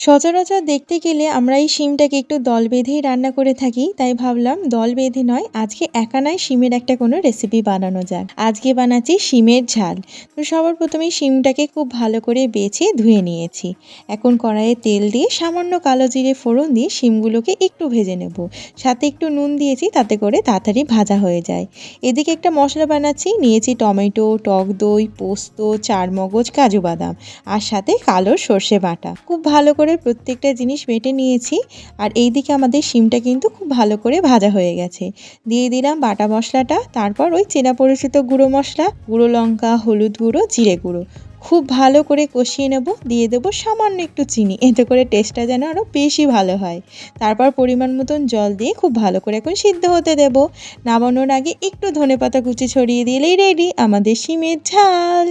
সচরাচর দেখতে গেলে আমরা এই শিমটাকে একটু দল বেঁধেই রান্না করে থাকি। তাই ভাবলাম দল বেঁধে নয়, আজকে একা নয় শিমের একটা কোনো রেসিপি বানানো যাক। আজকে বানাচ্ছি শিমের ঝাল। তো সবার প্রথমেই শিমটাকে খুব ভালো করে বেছে ধুয়ে নিয়েছি। এখন কড়াইয়ে তেল দিয়ে সামান্য কালো জিরে ফোড়ন দিয়ে শিমগুলোকে একটু ভেজে নেব। সাথে একটু নুন দিয়েছি তাতে করে তাড়াতাড়ি ভাজা হয়ে যায়। এদিকে একটা মশলা বানাচ্ছি, নিয়েছি টমেটো, টক দই, পোস্ত, চারমগজ, কাজু বাদাম আর সাথে কালো সর্ষে বাটা। খুব ভালো করে প্রত্যেকটা জিনিস বেটে নিয়েছি। আর এইদিকে আমাদের শিমটা কিন্তু খুব ভালো করে ভাজা হয়ে গেছে। দিয়ে দিলাম বাটা মশলাটা, তারপর ওই চেনা পরিচিত গুঁড়ো মশলা, গুঁড়ো লঙ্কা, হলুদ গুঁড়ো, জিরে গুঁড়ো খুব ভালো করে কষিয়ে নেব। দিয়ে দেবো সামান্য একটু চিনি, এতে করে টেস্টটা যেন আরও বেশি ভালো হয়। তারপর পরিমাণ মতন জল দিয়ে খুব ভালো করে এখন সিদ্ধ হতে দেব। নামানোর আগে একটু ধনেপাতা কুচি ছড়িয়ে দিলেই রেডি আমাদের শিমের ঝাল।